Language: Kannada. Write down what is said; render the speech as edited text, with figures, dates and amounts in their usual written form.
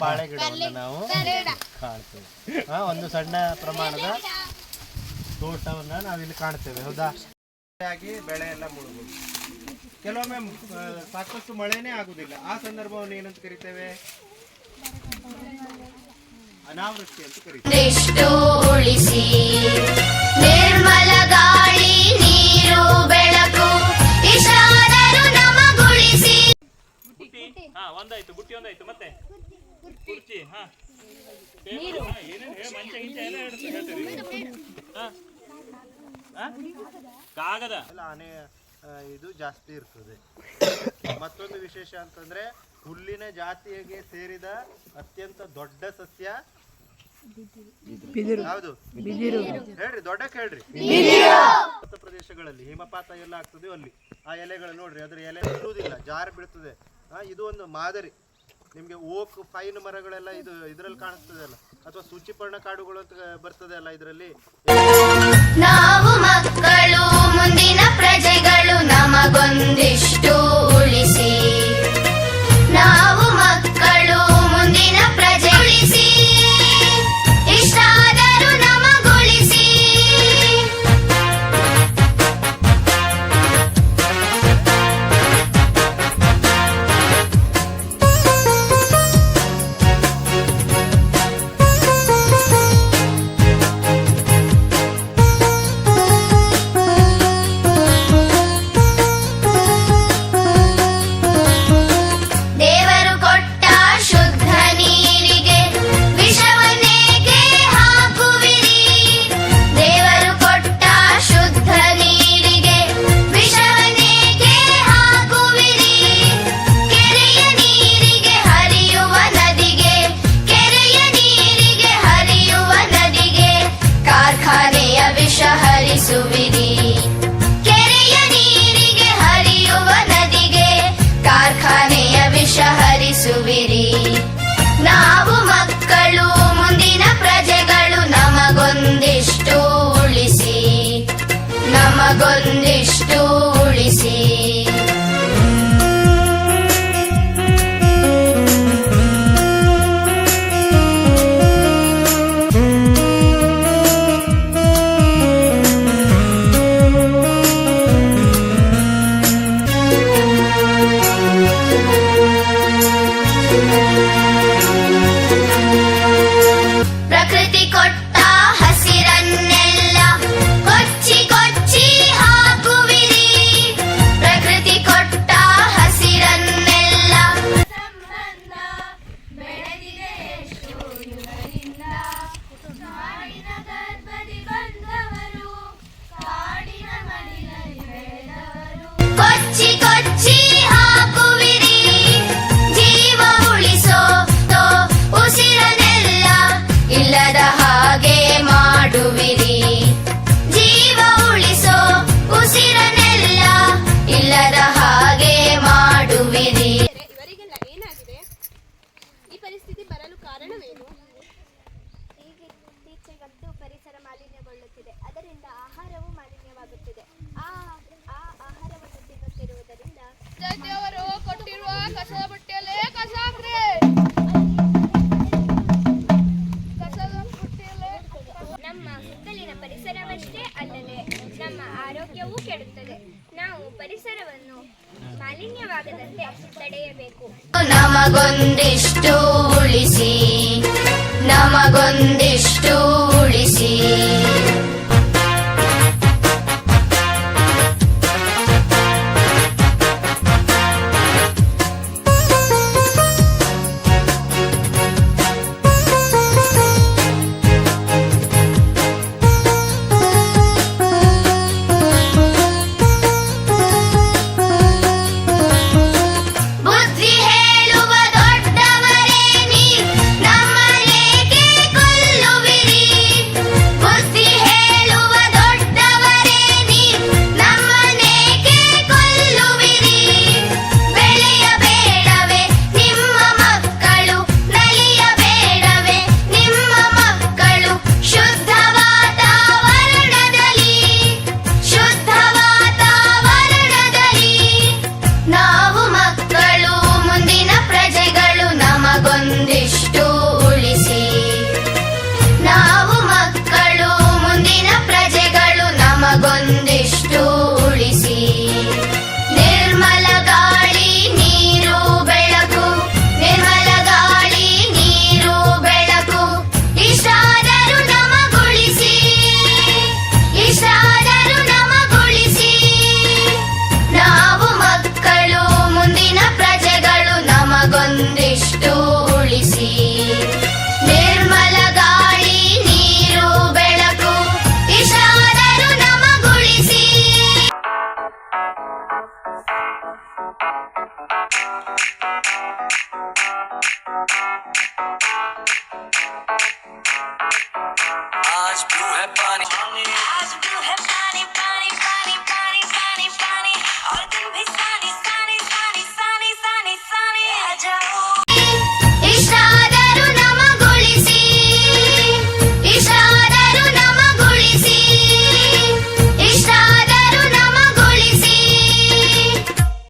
ಬಾಳೆ ಗಿಡವನ್ನು ನಾವು ಕಾಣ್ತೇವೆ. ಒಂದು ಸಣ್ಣ ಪ್ರಮಾಣದ ತೋಟವನ್ನ ನಾವಿಲ್ಲಿ ಕಾಣ್ತೇವೆ. ಹೌದಾ? ಬೆಳೆ ಎಲ್ಲ ಮುಳುಗೋದು. ಕೆಲವೊಮ್ಮೆ ಸಾಕಷ್ಟು ಮಳೆನೇ ಆಗುದಿಲ್ಲ. ಆ ಸಂದರ್ಭವನ್ನು ಏನಂತ ಕರಿತೇವೆ? ಅನಾವೃಷ್ಟಿ ಅಂತ ಕರಿತೇವೆ. ನಿರ್ಮಲ ಗಾಳಿ ನೀರು ಬೆಳಕು ಇಶಾರರು ನಮಗುಳಿಸಿ. ಒಂದಾಯ್ತು, ಬುಟ್ಟಿ ಒಂದಾಯ್ತು, ಮತ್ತೆ ಕುರ್ಚಿ, ಏನೇನು ಮಂಚ ಗಿಂಚ ಎಲ್ಲ ಹೇಳ್ತೀರಿ. ಕಾಗದ ಆನೆ ಇದು ಜಾಸ್ತಿ ಇರ್ತದೆ. ಮತ್ತೊಂದು ವಿಶೇಷ ಅಂತಂದ್ರೆ ಹುಲ್ಲಿನ ಜಾತಿಗೆ ಸೇರಿದ ಅತ್ಯಂತ ದೊಡ್ಡ ಸಸ್ಯ ಯಾವುದು? ಹೇಳ್ರಿ, ದೊಡ್ಡ ಕೇಳ್ರಿ. ಪ್ರದೇಶಗಳಲ್ಲಿ ಹಿಮಪಾತ ಎಲ್ಲ ಆಗ್ತದೆ ಅಲ್ಲಿ ಆ ಎಲೆಗಳು ನೋಡ್ರಿ, ಅದ್ರ ಎಲೆ ಬೀಳುವುದಿಲ್ಲ, ಜಾರು ಬೀಳ್ತದೆ. ಇದು ಒಂದು ಮಾದರಿ. ನಿಮ್ಗೆ ಓಕ್ ಫೈನ್ ಮರಗಳೆಲ್ಲ ಇದ್ರಲ್ಲಿ ಕಾಣಿಸ್ತದೆ ಅಲ್ಲ, ಅಥವಾ ಸೂಚಿಪರ್ಣ ಕಾಡುಗಳು ಅಂತ ಬರ್ತದೆ ಅಲ್ಲ ಇದರಲ್ಲಿ. ನಾವು ಮಕ್ಕಳು ಮುಂದಿನ ಪ್ರಜೆಗಳು ನಮಗೊಂದಿಷ್ಟು ಉಳಿಸಿ. ನಾವು ಮಕ್ಕಳು ಮುಂದಿನ ಪ್ರಜೆ ಉಳಿಸಿ ಇಷ್ಟಾದರೂ ನಮಗುಳಿಸಿ. ದೇವರು ಕೊಟ್ಟ ಶುದ್ಧ ನೀರಿಗೆ ವಿಷವನ್ನೇಕೆ ಹಾಕುವಿರಿ? ದೇವರು ಕೊಟ್ಟ ಶುದ್ಧ ನೀರಿಗೆ ವಿಷವನ್ನೇಕೆ ಹಾಕುವಿರಿ? ಕೆರೆಯ ನೀರಿಗೆ ಹರಿಯುವ ನದಿಗೆ, ಕೆರೆಯ ನೀರಿಗೆ ಹರಿಯುವ ನದಿಗೆ ಕಾರ್ಖಾನೆಯ ವಿಷ ಹರಿಸುವಿರಿ. ಕೆರೆಯ ನೀರಿಗೆ ಹರಿಯುವ ನದಿಗೆ ಕಾರ್ಖಾನೆಯ ವಿಷ ಹರಿಸುವಿರಿ. ನಾವು ಮಕ್ಕಳು ಮುಂದಿನ ಪ್ರಜೆಗಳು ನಮಗೊಂದಿಷ್ಟು ಉಳಿಸಿ, ನಮಗೊಂದಿಷ್ಟು ಉಳಿಸಿ. ಪ್ರಕೃತಿ ಕೊಟ್ಟ ಹಸಿರನ್ನೆಲ್ಲ ಕೊಚ್ಚಿ ಕೊಚ್ಚಿ ಹಾಕುವಿರಿ. ಪ್ರಕೃತಿ ಕೊಟ್ಟ ಹಸಿರನ್ನೆಲ್ಲ ಸಂಬಂಧ ಬೆಳೆದಿದೆ ಎಷ್ಟು ಯುಗದಿಂದ. ನಾಡಿನ ಗರ್ಭದಿ ಬಂದವರು, ಕಾಡಿನ ಮಡಿಲಲ್ಲಿ ಬೆಳೆದವರು. ಕೊಚ್ಚಿ ಕೊಚ್ಚಿ ಹಾಕುವಿರಿ. ಜೀವ ಉಳಿಸೋ ಉಸಿರನೆಲ್ಲ ಇಲ್ಲದ ಹಾಗೆ ಮಾಡುವಿರಿ. ಜೀವ ಉಳಿಸೋ ಉಸಿರನೆಲ್ಲ ಇಲ್ಲದ ಹಾಗೆ ಮಾಡುವಿರಿ. ಇವರಿಗೆಲ್ಲ ಏನಾಗಿದೆ? ಈ ಪರಿಸ್ಥಿತಿ ಬರಲು ಕಾರಣವೇನು? ಇತ್ತೀಚೆಗಂತೂ ಪರಿಸರ ಮಾಲಿನ್ಯಗೊಳ್ಳುತ್ತಿದೆ. ಅದರಿಂದ ಆಹಾರವೂ ಮಾಲಿನ್ಯವಾಗುತ್ತಿದೆ. ಆ ಆಹಾರವನ್ನು ತಿನ್ನುತ್ತಿರುವುದರಿಂದ ದೇವರು ಕೊಟ್ಟಿರುವ ಕಸದ ಬುಟ್ಟಿಯಲ್ಲೇ ಕಸ ಹಾಕ್ರಿ. ನಮ್ಮ ಸುತ್ತಲಿನ ಪರಿಸರವಷ್ಟೇ ಅಲ್ಲದೆ ನಮ್ಮ ಆರೋಗ್ಯವೂ ಕೆಡುತ್ತದೆ. ನಾವು ಪರಿಸರವನ್ನು ಮಾಲಿನ್ಯವಾಗದಂತೆ ತಡೆಯಬೇಕು. ನಮಗೊಂದಿಷ್ಟು ಉಳಿಸಿ, ನಮಗೊಂದಿಷ್ಟು ಉಳಿಸಿ. ಬುದ್ಧಿ ಹೇಳುವ ದೊಡ್ಡವರೇ ನೀ ನಮ್ಮನೇಕೆ ಕೊಲ್ಲುವಿರಿ? ಬುದ್ಧಿ मैं पानी